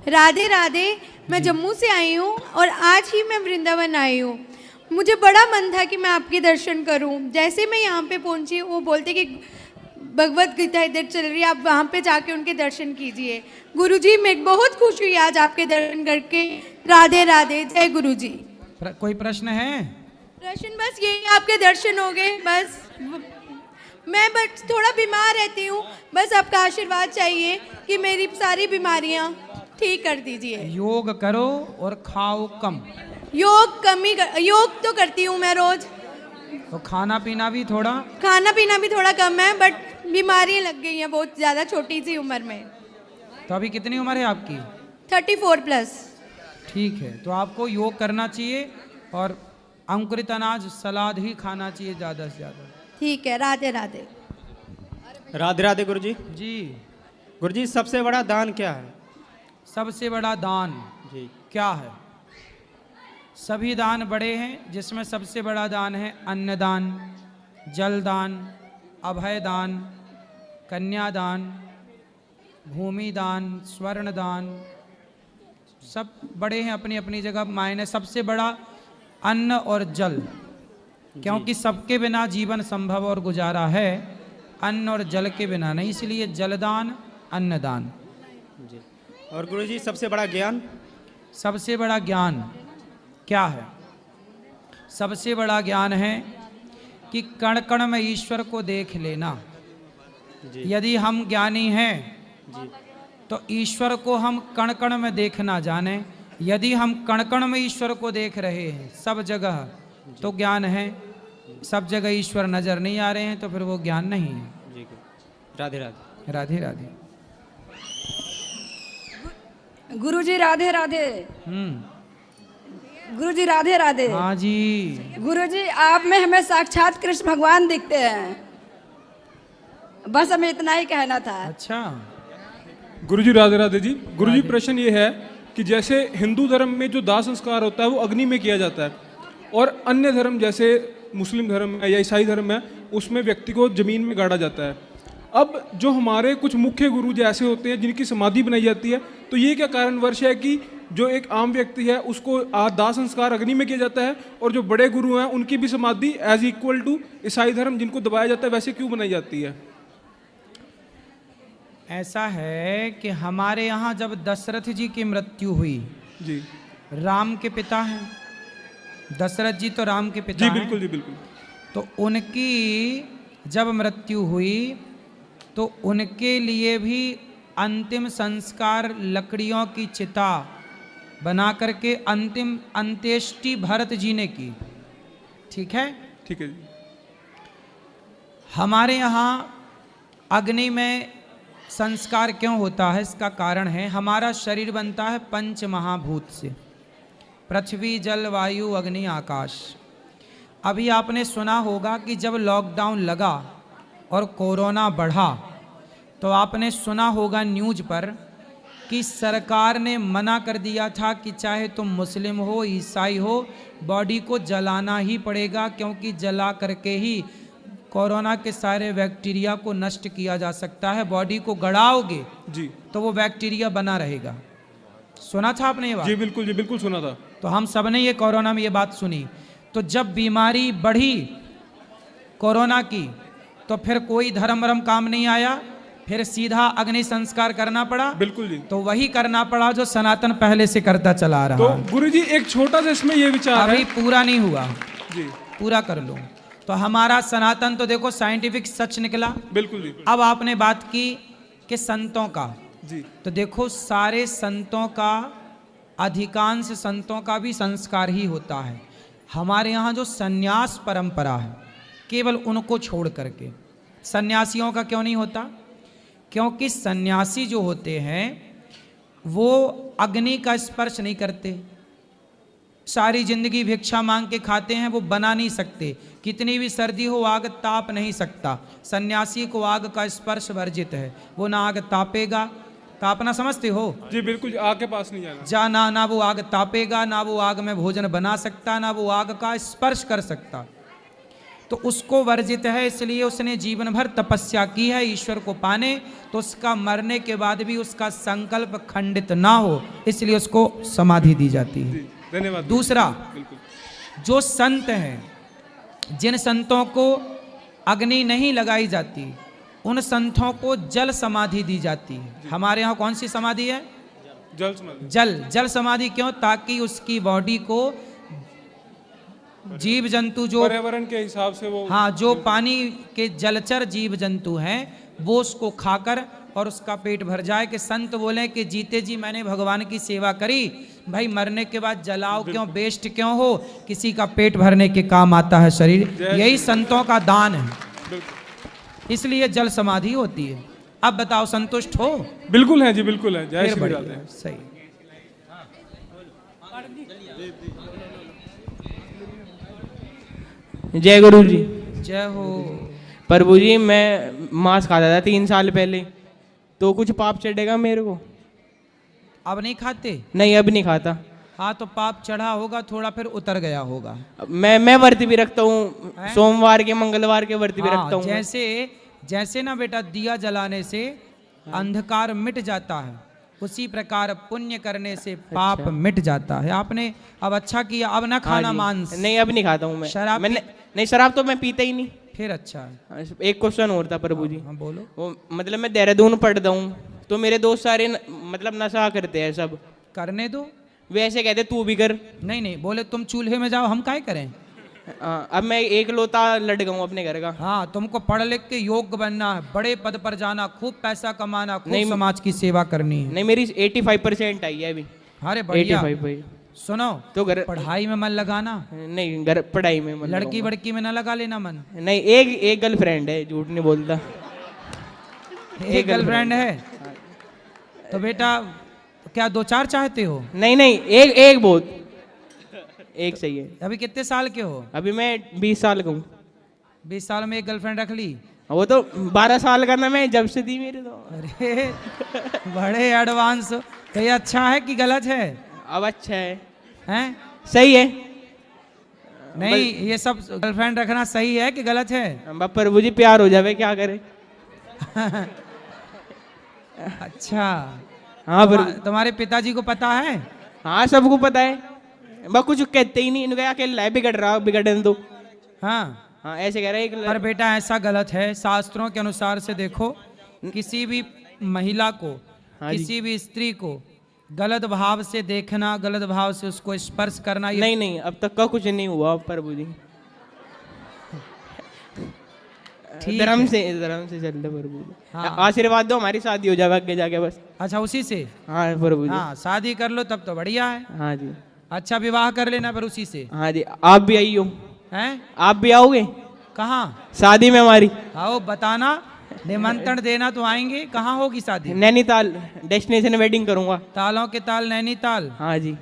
राधे राधे। मैं जम्मू से आई हूँ और आज ही मैं वृंदावन आई हूँ। मुझे बड़ा मन था कि मैं आपके दर्शन करूँ। जैसे मैं यहाँ पे पहुँची, वो बोलते कि भगवत गीता इधर चल रही है, आप वहाँ पे जाके उनके दर्शन कीजिए। गुरुजी, मैं बहुत खुश हुई आज आपके दर्शन करके। राधे राधे, जय गुरुजी। कोई प्रश्न है? प्रश्न बस यही, आपके दर्शन हो गए बस। मैं बस थोड़ा बीमार रहती हूँ, बस आपका आशीर्वाद चाहिए कि मेरी सारी बीमारियाँ ठीक कर दीजिए। योग करो और खाओ कम। योग तो करती हूँ मैं रोज। तो खाना पीना भी थोड़ा कम है, बट बीमारियाँ लग गई हैं बहुत ज़्यादा छोटी सी उम्र में। तो अभी कितनी उम्र है आपकी? 34+। ठीक है, तो आपको योग करना चाहिए और अंकुरित अनाज सलाद ही खाना चाहिए ज़्यादा से ज़्यादा। ठीक है, राधे राधे। राधे राधे गुरुजी। जी गुरुजी, सबसे बड़ा दान क्या है? सबसे बड़ा दान जी क्या है? सभी दान बड़े हैं, जिसमें सबसे बड़ा दान है अन्नदान, जलदान, अभयदान, कन्यादान, भूमिदान, स्वर्णदान। सब बड़े हैं अपनी अपनी जगह मायने। सबसे बड़ा अन्न और जल, क्योंकि सबके बिना जीवन संभव और गुजारा है, अन्न और जल के बिना नहीं, इसलिए जलदान, अन्नदान। जी। और गुरुजी, सबसे बड़ा ज्ञान? सबसे बड़ा ज्ञान क्या है? सबसे बड़ा ज्ञान है कि कण कण में ईश्वर को देख लेना। जी। यदि हम ज्ञानी हैं जी। तो ईश्वर को हम कण कण में देखना जाने। यदि हम कण कण में ईश्वर को देख रहे हैं सब जगह, तो ज्ञान है। सब जगह ईश्वर नजर नहीं आ रहे हैं, तो फिर वो ज्ञान नहीं है। जी। राधे राधे। राधे राधे। गुरुजी राधे राधे। गुरुजी राधे राधे। हाँ जी। गुरुजी, आप में हमें साक्षात कृष्ण भगवान दिखते हैं। बस हमें इतना ही कहना था। अच्छा गुरुजी राधे राधे जी। गुरुजी, प्रश्न ये है कि जैसे हिंदू धर्म में जो दाह संस्कार होता है वो अग्नि में किया जाता है, और अन्य धर्म जैसे मुस्लिम धर्म है या ईसाई धर्म है उसमें व्यक्ति को जमीन में गाड़ा जाता है। अब जो हमारे कुछ मुख्य गुरु जो ऐसे होते हैं जिनकी समाधि बनाई जाती है, तो ये क्या कारणवश है कि जो एक आम व्यक्ति है उसको दाह संस्कार अग्नि में किया जाता है, और जो बड़े गुरु हैं उनकी भी समाधि एज इक्वल टू ईसाई धर्म जिनको दबाया जाता है वैसे क्यों बनाई जाती है? ऐसा है कि हमारे यहाँ जब दशरथ जी की मृत्यु हुई, जी, राम के पिता हैं दशरथ जी, तो राम के पिता जी हैं। बिल्कुल जी बिल्कुल। तो उनकी जब मृत्यु हुई तो उनके लिए भी अंतिम संस्कार लकड़ियों की चिता बना करके अंतिम अंत्येष्टि भरत जी ने की। ठीक है? ठीक है जी। हमारे यहाँ अग्नि में संस्कार क्यों होता है, इसका कारण है हमारा शरीर बनता है पंच महाभूत से, पृथ्वी, जल, वायु, अग्नि, आकाश। अभी आपने सुना होगा कि जब लॉकडाउन लगा और कोरोना बढ़ा, तो आपने सुना होगा न्यूज़ पर कि सरकार ने मना कर दिया था कि चाहे तुम मुस्लिम हो, ईसाई हो, बॉडी को जलाना ही पड़ेगा, क्योंकि जला करके ही कोरोना के सारे बैक्टीरिया को नष्ट किया जा सकता है। बॉडी को गड़ाओगे जी तो वो बैक्टीरिया बना रहेगा। सुना था आपने ये बात? जी बिल्कुल जी बिल्कुल सुना था। तो हम सब ने ये कोरोना में ये बात सुनी। तो जब बीमारी बढ़ी कोरोना की, तो फिर कोई धर्म वरम काम नहीं आया, फिर सीधा अग्नि संस्कार करना पड़ा। बिल्कुल जी। तो वही करना पड़ा जो सनातन पहले से करता चला रहा। तो गुरुजी, एक छोटा सा इसमें ये विचार अभी है। पूरा नहीं हुआ जी पूरा कर लो। तो हमारा सनातन तो देखो साइंटिफिक सच निकला। बिल्कुल जी। अब आपने बात की कि संतों का, जी तो देखो सारे संतों का, अधिकांश संतों का भी संस्कार ही होता है। हमारे यहाँ जो सन्यास परंपरा है, केवल उनको छोड़ करके सन्यासियों का क्यों नहीं होता? क्योंकि सन्यासी जो होते हैं वो अग्नि का स्पर्श नहीं करते, सारी जिंदगी भिक्षा मांग के खाते हैं, वो बना नहीं सकते। कितनी भी सर्दी हो आग ताप नहीं सकता। सन्यासी को आग का स्पर्श वर्जित है, वो ना आग तापेगा, तापना समझते हो? जी बिल्कुल, आग के पास नहीं जाना। जाना, ना वो आग तापेगा, ना वो आग में भोजन बना सकता, ना वो आग का स्पर्श कर सकता। तो उसको वर्जित है, इसलिए उसने जीवन भर तपस्या की है ईश्वर को पाने, तो उसका मरने के बाद भी उसका संकल्प खंडित ना हो, इसलिए उसको समाधि दी जाती है। धन्यवाद। दूसरा, जो संत हैं, जिन संतों को अग्नि नहीं लगाई जाती, उन संतों को जल समाधि दी जाती है। हमारे यहाँ कौन सी समाधि है? जल समाधि। जल समाधि। क्यों? ताकि उसकी बॉडी को जीव जंतु जो पर्यावरण के हिसाब से वो, हाँ, जो पानी के जलचर जीव जंतु हैं वो उसको खाकर और उसका पेट भर जाए। कि संत बोले कि जीते जी मैंने भगवान की सेवा करी, भाई मरने के बाद जलाओ क्यों, वेस्ट क्यों हो, किसी का पेट भरने के काम आता है शरीर, यही संतों का दान है, इसलिए जल समाधि होती है। अब बताओ, संतुष्ट हो? बिल्कुल है जी, बिल्कुल है। जय फिर श्री बढ़िया, राधे। सही। जय गुरु जी। जय हो। प्रभु जी, मैं मांस खाता था 3 साल पहले, तो कुछ पाप चढ़ेगा मेरे को? अब नहीं खाते? नहीं, अब नहीं खाता। हाँ, तो पाप चढ़ा होगा थोड़ा, फिर उतर गया होगा। मैं व्रत भी रखता हूँ, सोमवार के मंगलवार के व्रत भी हाँ, रखता हूँ। जैसे ना बेटा दिया जलाने से अंधकार मिट जाता है, उसी प्रकार पुण्य करने से पाप मिट जाता है। आपने अब अच्छा किया, अब ना खाना हाँ जी। मांस। नहीं, अब नहीं खाता हूँ मैं। शराब मैंने नहीं, शराब तो मैं पीता ही नहीं। फिर अच्छा है। एक क्वेश्चन और था प्रभु जी। हाँ, बोलो। वो मतलब मैं देहरादून पढ़ता हूँ, तो मेरे दोस्त सारे मतलब नशा करते हैं सब। करने दो। वे ऐसे कहते तू भी कर। नहीं नहीं, बोले तुम चूल्हे में जाओ, हम काहे करें। अब मैं एक लोता लड़का हूँ अपने घर का। हाँ, तुमको पढ़ लिख के योग्य बनना है, बड़े पद पर जाना, खूब पैसा कमाना, खूब नहीं, समाज की सेवा करनी है। नहीं, मेरी 85% आई है अभी। अरे बढ़िया। 85। सुनो, तो घर पढ़ाई में मन लगाना, नहीं, घर पढ़ाई में मन लड़की लगाऊंगा। बड़की में ना लगा लेना मन। नहीं, एक गर्लफ्रेंड है, झूठ नहीं बोलता। एक गर्लफ्रेंड है तो बेटा क्या 2-4 चाहते हो? नहीं नहीं, एक बहुत, एक सही है। अभी कितने साल के हो? अभी मैं 20 साल का हूँ। 20 साल में एक गर्लफ्रेंड रख ली? वो तो 12 साल का ना, मैं जब से दी मेरे तो। अरे बड़े एडवांस। तो ये अच्छा है कि गलत है? अब अच्छा है, हैं? सही है। नहीं, ये सब गर्लफ्रेंड रखना सही है कि गलत है? अब प्रभु जी प्यार हो जावे, क्या करे। अच्छा। हाँ तुम्हारे पिताजी को पता है? हाँ, सबको पता है, बस कुछ कहते ही नहीं। इनका अकेला है, बिगड़ रहा, बिगड़ने दो। हाँ हाँ, ऐसे कह रहे हैं। पर बेटा ऐसा गलत है। शास्त्रों के अनुसार से देखो, किसी भी महिला को, हाँ जी। किसी भी स्त्री को गलत भाव से देखना, गलत भाव से उसको स्पर्श करना, ये नहीं नहीं, अब तक का कुछ नहीं हुआ प्रभु जी। ठीक धर्म है। से चल रहे प्रभु जी। हाँ। आशीर्वाद दो, हमारी शादी हो जाए आगे जाके बस। अच्छा, उसी से? हाँ प्रभु जी। हाँ, शादी कर लो तब तो बढ़िया है। हाँ जी। अच्छा, विवाह कर लेना फिर उसी से। हाँ जी, आप भी आइयो। हैं? आप भी आओगे कहाँ? शादी में हमारी? आओ, बताना, निमंत्रण देना तो आएंगे। कहाँ होगी शादी? नैनीताल डेस्टिनेशन वेडिंग करूंगा। तालों के ताल नैनीताल। हाँ जी।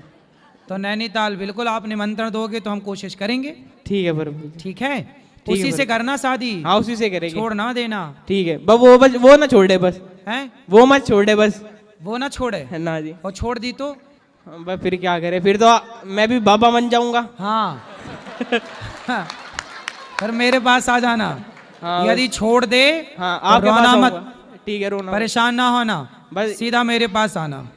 तो नैनीताल बिल्कुल, आप निमंत्रण दोगे तो हम कोशिश करेंगे। ठीक है प्रभु जी। ठीक है, है उसी से करना शादी। हाँ, उसी से करेंगे। छोड़ ना देना। ठीक है, बस वो ना छोड़े बस। हैं? वो मत छोड़े बस। वो ना छोड़े? ना जी। और छोड़ दी तो? बस फिर क्या करे, फिर तो मैं भी बाबा बन जाऊंगा। हाँ। फिर मेरे पास आ जाना। हाँ, यदि छोड़ दे हाँ, तो आपके पास रोना आऊंगा। मत, ठीक है, रोना मत। परेशान ना होना, बस। सीधा मेरे पास आना।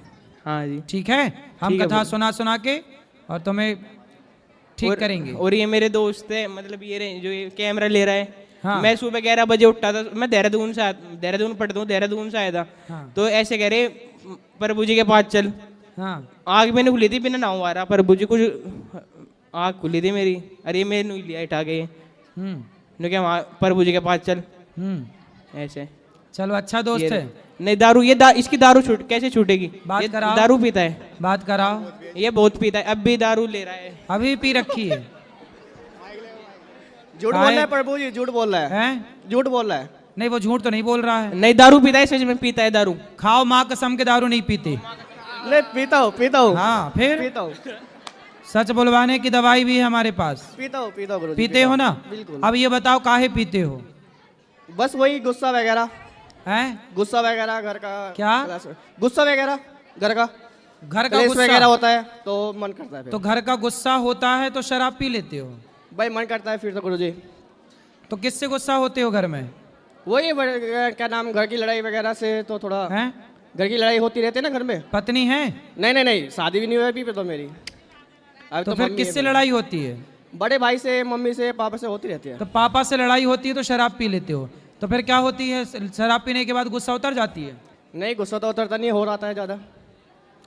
हाँ जी। ठीक है? हम ठीक है, कथा बोलो। सुना के और तुम्हें ठीक और- करेंगे। और ये मेरे दोस्त है, मतलब ये जो ये कैमरा ले रहा है। हाँ। मैं सुबह 11 बजे उठा था, मैं देहरादून पढ़ता हूँ, देहरादून से आया था। हाँ। तो ऐसे कह रहे प्रभु जी के पास चल। हाँ। आग मैंने खुली थी, बिना नाव आ रहा प्रभु जी, कुछ आग खुली थी मेरी। अरे मैंने नहीं लिया उठा के, क्या वहाँ प्रभु जी के पास चल। ऐसे चलो, अच्छा दोस्त ये है। नहीं, दारू ये इसकी दारू छूट कैसे छूटेगी? बात ये कराओ। दारू पीता है, बात कराओ। ये बहुत पीता है, अब भी दारू ले रहा है। अभी पी रखी है? झूठ बोल रहा है प्रभु जी, झूठ बोल रहा है, हैं? झूठ बोल रहा है। नहीं, वो झूठ तो नहीं बोल रहा है। नहीं, दारू पीता है, सच में पीता है दारू। खाओ माँ कसम के दारू नहीं पीते। ले पीता हूँ, पीता हूँ। हाँ, फिर पीता हूँ, सच बुलवाने की दवाई भी है हमारे पास। पीता हूँ, पीता हूँ गुरु जी, पीते हो ना? बिल्कुल। अब ये बताओ काहे पीते हो? बस वही गुस्सा वगैरह, हैं? गुस्सा वगैरह घर का। क्या? गुस्सा वगैरह घर का, घर का क्लेश गुस्सा वगैरह होता है तो मन करता है फिर। तो घर का गुस्सा होता है तो शराब पी लेते हो? भाई मन करता है फिर तो गुरु जी। तो किससे गुस्सा होते हो घर में? वही क्या नाम, घर की लड़ाई वगैरह से तो थोड़ा हैं? घर की लड़ाई होती रहती है ना घर में। पत्नी है? नहीं नहीं नहीं, शादी भी नहीं हुई अभी पे तो मेरी। अभी तो फिर मम्मी है किससे मेरी। लड़ाई होती है? बड़े भाई से, मम्मी से, पापा से होती रहती है। तो पापा से लड़ाई होती है तो शराब पी लेते हो, तो फिर क्या होती है? शराब पीने के बाद गुस्सा उतर जाती है? नहीं, गुस्सा तो उतरता नहीं, हो रहा है ज़्यादा।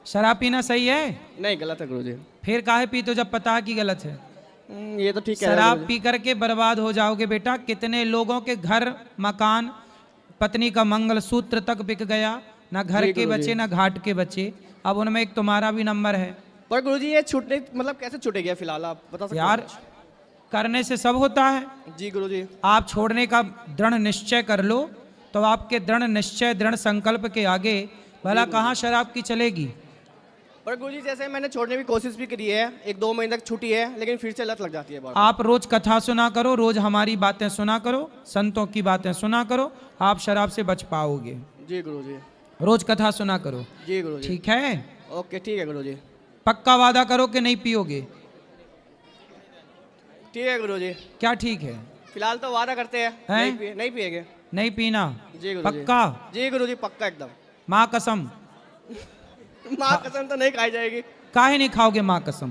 शराब पीना सही है? नहीं, गलत है गुरुजी। फिर काहे पीते हो जब पता है कि गलत है? ये तो ठीक है। शराब पी करके बर्बाद हो जाओगे बेटा। कितने लोगों के घर, मकान, पत्नी का मंगलसूत्र तक बिक गया, ना घर के बचे ना घाट के बचे। अब उनमें एक तुम्हारा भी नंबर है। पर गुरुजी ये छूटने मतलब कैसे छूटे गया फिलहाल, आप बता सकते यार करने से सब होता है। हैं? जी गुरुजी। आप छोड़ने का दृढ़ निश्चय कर लो तो आपके दृढ़ निश्चय, दृढ़ संकल्प के आगे भला कहाँ शराब की चलेगी। पर गुरुजी जैसे मैंने छोड़ने की कोशिश भी करी है, 1-2 महीने तक छुट्टी है, लेकिन फिर से लत लग जाती है बार। आप रोज कथा सुना करो, रोज हमारी बातें सुना करो, संतों की बातें सुना करो, आप शराब से बच पाओगे। जी गुरुजी। रोज कथा सुना करो। जी गुरुजी। ठीक है? ओके, ठीक है गुरुजी। पक्का वादा करो कि नहीं पियोगे? ठीक है गुरुजी। क्या ठीक है? फिलहाल तो वादा करते हैं, हैं? नहीं पिएंगे। नहीं पीना? जी गुरुजी। पक्का? जी गुरुजी, पक्का एकदम। माँ कसम? माँ कसम तो नहीं खाई जाएगी काहे नहीं खाओगे माँ कसम?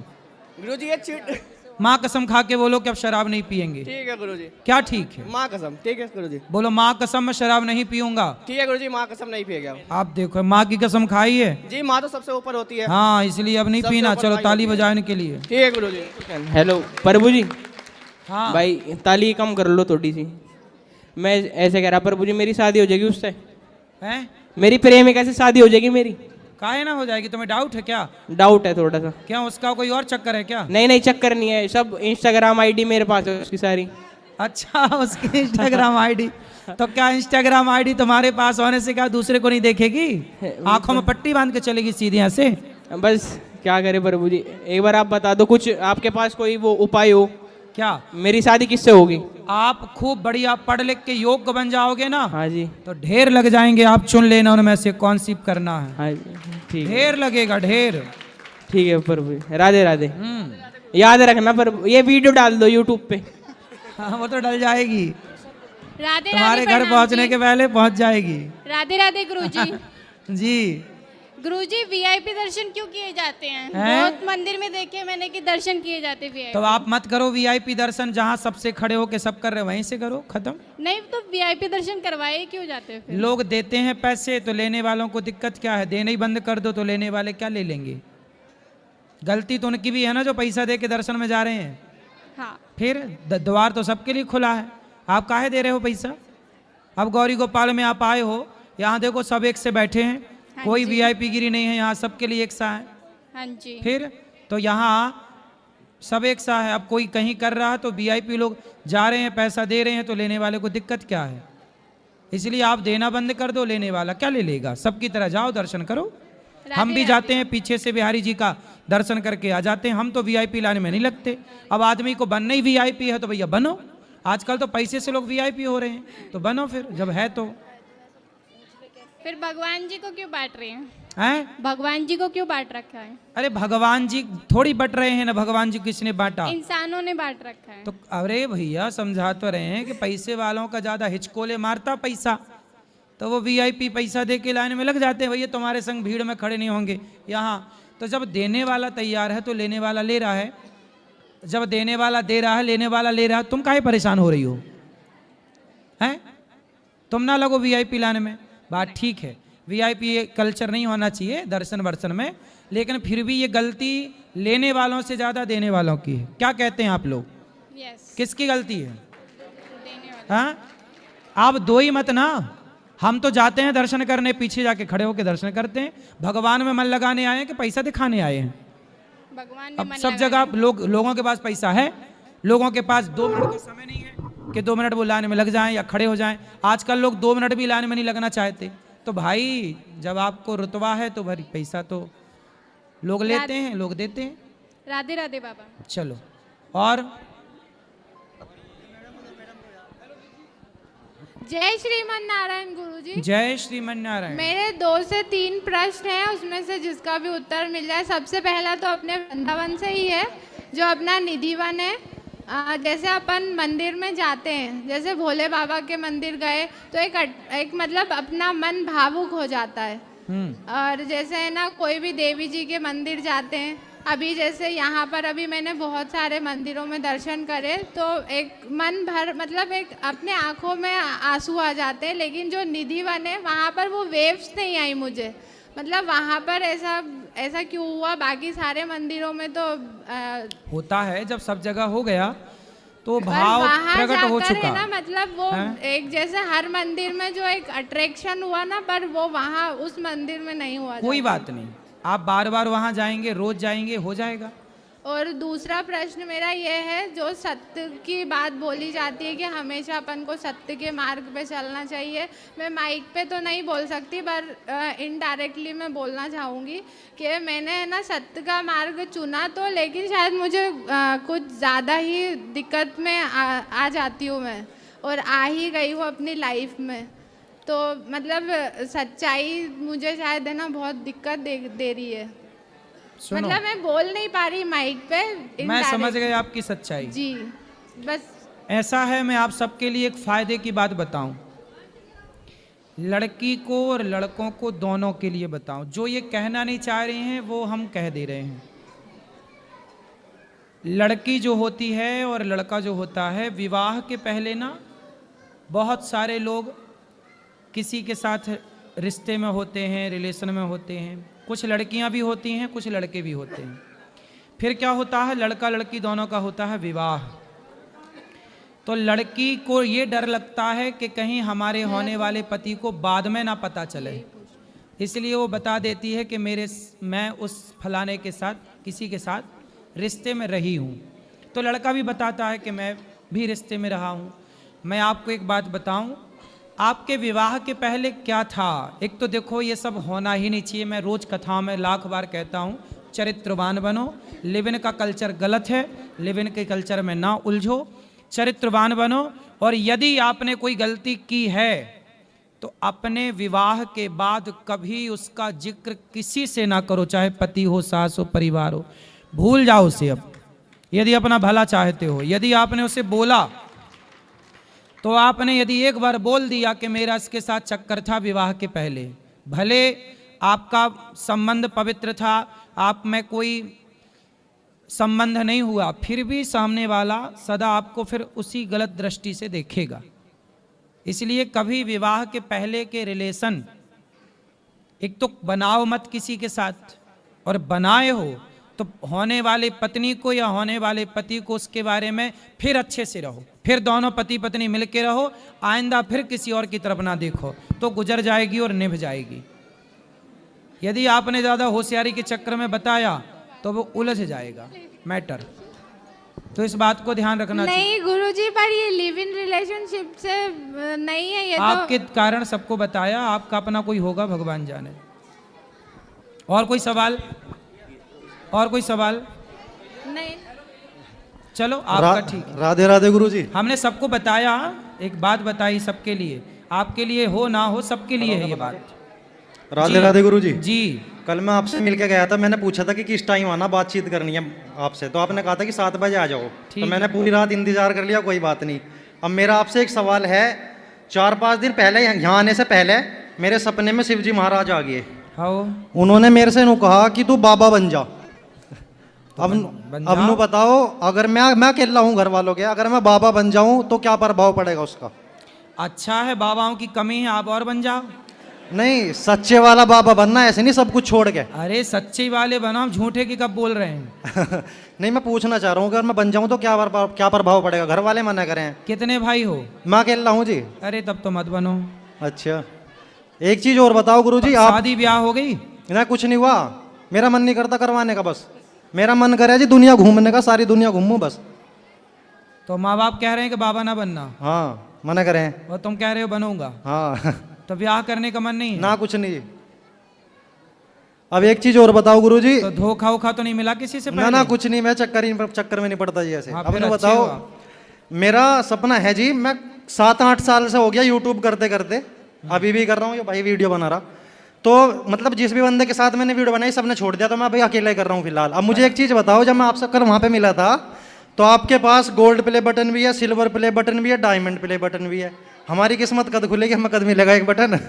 गुरुजी। ये चीट। माँ कसम खा के बोलो कि अब शराब नहीं पियेंगे। ठीक है गुरुजी। क्या ठीक है? माँ कसम। ठीक है गुरुजी। बोलो माँ कसम मैं शराब नहीं पीऊंगा। ठीक है गुरुजी, माँ कसम नहीं पिएगा। आप देखो माँ की कसम खाई है। जी, माँ तो सबसे ऊपर होती है। हाँ, इसलिए अब नहीं सबसे पीना। ऊपर चलो माँ ताली होती है। बजाने के लिए। ठीक है गुरुजी। हेलो प्रभु जी। हाँ भाई ताली कम कर लो थोड़ी सी। मैं ऐसे कह रहा प्रभु जी, मेरी शादी हो जाएगी उससे? हैं? मेरी प्रेमिका से शादी हो जाएगी मेरी? काहे ना हो जाएगी? तुम्हें डाउट है क्या? डाउट है थोड़ा सा। क्या उसका कोई और चक्कर है क्या? नहीं नहीं, चक्कर नहीं है, सब इंस्टाग्राम आईडी मेरे पास है उसकी सारी। अच्छा, उसकी इंस्टाग्राम आईडी। तो क्या इंस्टाग्राम आईडी तुम्हारे पास होने से क्या दूसरे को नहीं देखेगी? आंखों में पट्टी बांध के चलेगी सीधी यहाँ से? बस क्या करे प्रभु जी, एक बार आप बता दो कुछ, आपके पास कोई वो उपाय हो। क्या? मेरी शादी किससे होगी? आप खूब बढ़िया पढ़ लिख के योग्य बन जाओगे ना, हाँ जी। तो ढेर लग जाएंगे। आप चुन लेना उनमें से कौन सी करना है। हाँ जी, ठीक है। ढेर लगेगा, ढेर। ठीक है प्रभु जी, राधे राधे। याद रखना प्रभु, ये वीडियो डाल दो यूट्यूब पे। हाँ, वो तो डल जाएगी, राधे तुम्हारे राधे घर पहुंचने के पहले पहुंच जाएगी। राधे राधे गुरुजी। जी। गुरुजी वीआईपी दर्शन क्यों किए जाते हैं? हैं? बहुत मंदिर में देखे मैंने कि दर्शन किए जाते वीआईपी। तो आप मत करो वीआईपी दर्शन, जहाँ सबसे खड़े होके सब कर रहे वहीं से करो, खत्म। नहीं तो वीआईपी दर्शन करवाए क्यों जाते हैं फिर? लोग देते हैं पैसे तो लेने वालों को दिक्कत क्या है? देने ही बंद कर दो तो लेने वाले क्या ले लेंगे? गलती तो उनकी भी है ना जो पैसा दे के दर्शन में जा रहे हैं। हाँ। फिर द्वार तो सबके लिए खुला है, आप काहे दे रहे हो पैसा? अब गौरी गोपाल में आप आए हो, यहाँ देखो सब एक से बैठे हैं, हाँ कोई जी। वीआईपी गिरी नहीं है, यहाँ सबके लिए एक सा है। हाँ जी। फिर तो यहाँ सब एक सा है। अब कोई कहीं कर रहा है तो वीआईपी लोग जा रहे हैं, पैसा दे रहे हैं, तो लेने वाले को दिक्कत क्या है? इसलिए आप देना बंद कर दो, लेने वाला क्या ले लेगा? सबकी तरह जाओ, दर्शन करो। हम भी जाते हैं पीछे से बिहारी जी का दर्शन करके आ जाते हैं। हम तो वीआईपी लाइन में नहीं लगते। अब आदमी को बनना ही वीआईपी है तो भैया बनो। आजकल तो पैसे से लोग वीआईपी हो रहे हैं, तो बनो फिर जब है तो। फिर भगवान जी को क्यों बांट रहे हैं? हैं? भगवान जी को क्यों बांट रखा है? अरे भगवान जी थोड़ी बट रहे हैं ना, भगवान जी किसने बांटा? इंसानों ने बांट रखा है। तो अरे भैया समझा तो रहे हैं कि पैसे वालों का ज्यादा हिचकोले मारता पैसा, तो वो वीआईपी पैसा दे के लाइन में लग जाते हैं। भैया तुम्हारे संग भीड़ में खड़े नहीं होंगे यहाँ। तो जब देने वाला तैयार है तो लेने वाला ले रहा है। जब देने वाला दे रहा है, लेने वाला ले रहा है, तुम काहे परेशान हो रही हो? हैं? तुम ना लगो वीआईपी लाइन में। बात ठीक है, वीआईपी कल्चर नहीं होना चाहिए दर्शन वर्शन में, लेकिन फिर भी ये गलती लेने वालों से ज्यादा देने वालों की है। क्या कहते हैं आप लोग? यस। किसकी गलती है? देने वाला। हाँ, आप दो ही मत ना। हम तो जाते हैं दर्शन करने, पीछे जाके खड़े होकर दर्शन करते हैं। भगवान में मन लगाने आए हैं कि पैसा दिखाने आए हैं? भगवान में अब मन सब लगा जगह लोगों के पास पैसा है, लोगों के पास 2 मिनट का समय नहीं है कि 2 मिनट वो लाइन में लग जाएं या खड़े हो जाएं। आजकल लोग 2 मिनट भी लाइन में नहीं लगना चाहते। तो भाई जब आपको रुतबा है तो भाई पैसा तो लोग लेते हैं, लोग देते हैं। राधे राधे बाबा। चलो, और जय श्रीमन नारायण गुरुजी। जय श्रीमन नारायण। मेरे 2 से 3 प्रश्न हैं, उसमें से जिसका भी उत्तर मिल जाए। सबसे पहला तो अपने वृंदावन से ही है, जो अपना निधिवन है। जैसे अपन मंदिर में जाते हैं, जैसे भोले बाबा के मंदिर गए तो एक मतलब अपना मन भावुक हो जाता है। और जैसे है ना, कोई भी देवी जी के मंदिर जाते हैं, अभी जैसे यहाँ पर अभी मैंने बहुत सारे मंदिरों में दर्शन करे तो एक मन भर मतलब एक अपने आँखों में आंसू आ जाते हैं। लेकिन जो निधि वन है वहाँ पर वो वेव्स नहीं आई मुझे, मतलब वहाँ पर ऐसा क्यों हुआ? बाकी सारे मंदिरों में तो होता है, जब सब जगह हो गया तो पर भाव वहाँ प्रकट हो जाकर चुका है ना, मतलब वो हैं? एक जैसे हर मंदिर में जो एक अट्रैक्शन हुआ ना, पर वो वहाँ उस मंदिर में नहीं हुआ। कोई बात नहीं, आप बार बार वहाँ जाएंगे, रोज जाएंगे, हो जाएगा। और दूसरा प्रश्न मेरा ये है, जो सत्य की बात बोली जाती है कि हमेशा अपन को सत्य के मार्ग पे चलना चाहिए, मैं माइक पे तो नहीं बोल सकती पर इनडायरेक्टली मैं बोलना चाहूँगी कि मैंने ना सत्य का मार्ग चुना तो, लेकिन शायद मुझे कुछ ज़्यादा ही दिक्कत में आ जाती हूँ मैं, और आ ही गई हूँ अपनी लाइफ में। तो मतलब सच्चाई मुझे शायद है ना बहुत दिक्कत दे रही है। सुनो, मतलब मैं बोल नहीं पा रही माइक पे। मैं समझ गया आपकी सच्चाई जी, बस ऐसा है। मैं आप सबके लिए एक फायदे की बात बताऊं, लड़की को और लड़कों को दोनों के लिए बताऊं। जो ये कहना नहीं चाह रहे हैं वो हम कह दे रहे हैं। लड़की जो होती है और लड़का जो होता है, विवाह के पहले ना बहुत सारे लोग किसी के साथ रिश्ते में होते हैं, रिलेशन में होते हैं। कुछ लड़कियां भी होती हैं, कुछ लड़के भी होते हैं। फिर क्या होता है, लड़का लड़की दोनों का होता है विवाह। तो लड़की को ये डर लगता है कि कहीं हमारे होने वाले पति को बाद में ना पता चले, इसलिए वो बता देती है कि मैं उस फलाने के साथ, किसी के साथ रिश्ते में रही हूँ। तो लड़का भी बताता है कि मैं भी रिश्ते में रहा हूँ। मैं आपको एक बात बताऊँ, आपके विवाह के पहले क्या था? एक तो देखो, ये सब होना ही नहीं चाहिए। मैं रोज कथाओं में लाख बार कहता हूँ, चरित्रवान बनो। लिव इन का कल्चर गलत है, लिव इन के कल्चर में ना उलझो, चरित्रवान बनो। और यदि आपने कोई गलती की है तो अपने विवाह के बाद कभी उसका जिक्र किसी से ना करो, चाहे पति हो, सास हो, परिवार हो। भूल जाओ उसे। अब यदि अपना भला चाहते हो, यदि आपने उसे बोला तो आपने यदि एक बार बोल दिया कि मेरा इसके साथ चक्कर था विवाह के पहले, भले आपका संबंध पवित्र था, आप में कोई संबंध नहीं हुआ, फिर भी सामने वाला सदा आपको फिर उसी गलत दृष्टि से देखेगा। इसलिए कभी विवाह के पहले के रिलेशन एक तो बनाओ मत किसी के साथ, और बनाए हो तो होने वाले पत्नी को या होने वाले पति को उसके बारे में फिर अच्छे से रहो, फिर दोनों पति पत्नी मिलके रहो। आइंदा फिर किसी और की तरफ ना देखो, तो गुजर जाएगी और निभ जाएगी। यदि आपने ज़्यादा होशियारी के चक्कर में बताया तो वो उलझ जाएगा मैटर। तो इस बात को ध्यान रखना चाहिए। नहीं गुरुजी, पर ये लिव इन रिलेशनशिप से नहीं है ये। आपके कारण सबको बताया, आपका अपना कोई होगा, भगवान जाने। और कोई सवाल? और कोई सवाल? नहीं, चलो आपका ठीक है। राधे राधे गुरुजी। हमने सबको बताया, एक बात बताई सबके लिए, आपके लिए हो ना हो सबके लिए है ये बात। राधे राधे गुरुजी जी। कल मैं आपसे मिलके गया था, मैंने पूछा था कि किस टाइम आना, बातचीत करनी है आपसे, तो आपने कहा था कि 7 बजे आ जाओ। तो मैंने पूरी रात इंतजार कर लिया, कोई बात नहीं। अब मेरा आपसे एक सवाल है, 4-5 दिन पहले यहाँ आने से पहले मेरे सपने में शिवजी महाराज आ गए। उन्होंने मेरे से नु कहा कि तू बाबा बन जा। अब नु बताओ, अगर मैं अकेला हूँ घर वालों के, अगर मैं बाबा बन जाऊं तो क्या प्रभाव पड़ेगा उसका? अच्छा है, बाबाओं की कमी है, आप और बन जाओ। नहीं, सच्चे वाला बाबा बनना, ऐसे नहीं सब कुछ छोड़ के। अरे सच्चे वाले बनाओ, झूठे की कब बोल रहे हैं? नहीं, मैं पूछना चाह रहा हूँ, अगर मैं बन जाऊँ तो क्या प्रभाव पड़ेगा? घर वाले मना करें। कितने भाई हो? मैं अकेला हूँ जी। अरे तब तो मत बनो। अच्छा, एक चीज और बताओ गुरुजी, आप शादी ब्याह हो गई? ना, कुछ नहीं हुआ। मेरा मन नहीं करता करवाने का, बस मेरा मन करे जी दुनिया घूमने का, सारी दुनिया घूमूं बस। तो माँ बाप कह रहे हैं कि बाबा ना बनना? हाँ, मना करें। और तुम कह रहे हो बनूंगा? हाँ। तो ब्याह करने का मन नहीं है? ना, कुछ नहीं। अब एक चीज और बताओ गुरुजी। तो धोखा वोखा तो नहीं मिला किसी से पहले? ना, कुछ नहीं, मैं चक्कर में नहीं पड़ता जी ऐसे। हाँ, अब बताओ, मेरा सपना है जी, मैं 7-8 साल से हो गया यूट्यूब करते करते, अभी भी कर रहा हूँ, ये भाई वीडियो बना रहा। तो मतलब जिस भी बंदे के साथ मैंने वीडियो बनाई सबने छोड़ दिया, तो मैं भाई अकेला ही कर रहा हूँ फिलहाल। अब मुझे एक चीज़ बताओ, जब मैं आपसे कल वहाँ पे मिला था तो आपके पास गोल्ड प्ले बटन भी है, सिल्वर प्ले बटन भी है, डायमंड प्ले बटन भी है। हमारी किस्मत कद खुलेगी, हमें कद मिलेगा एक बटन।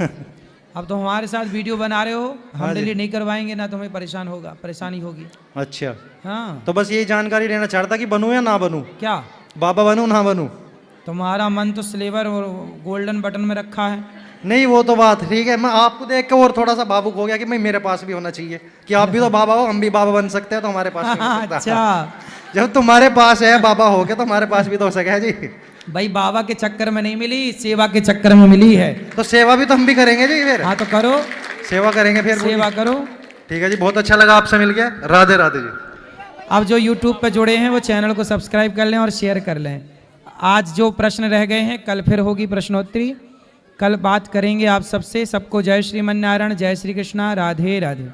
अब तो हमारे साथ वीडियो बना रहे हो, हम डिलीट नहीं करवाएंगे ना, तुम्हें परेशानी होगी। अच्छा, हाँ तो बस यही जानकारी लेना चाहता कि बनूं या ना बनूं, क्या बाबा बनूं ना बनूं। तुम्हारा मन तो सिल्वर और गोल्डन बटन में रखा है। नहीं वो तो बात ठीक है, मैं आपको देख के और थोड़ा सा भावुक हो गया कि भाई मेरे पास भी होना चाहिए कि आप भी तो बाबा हो, हम भी बाबा बन सकते हैं, तो हमारे पास भी हो सकता है। अच्छा, जब तुम्हारे पास है बाबा हो के, तो हमारे पास भी तो हो सके जी। भाई बाबा के चक्कर में नहीं मिली, सेवा के चक्कर में मिली है। तो सेवा भी तो हम भी करेंगे जी फिर। हाँ तो करो, सेवा करेंगे फिर, सेवा करो। ठीक है जी, बहुत अच्छा लगा आपसे मिल गया। राधे राधे जी। अब जो YouTube पे जुड़े हैं वो चैनल को सब्सक्राइब कर लें और शेयर कर लें। आज जो प्रश्न रह गए हैं, कल फिर होगी प्रश्नोत्तरी, कल बात करेंगे आप सबसे। सबको जय श्रीमन नारायण, जय श्री कृष्णा, राधे राधे।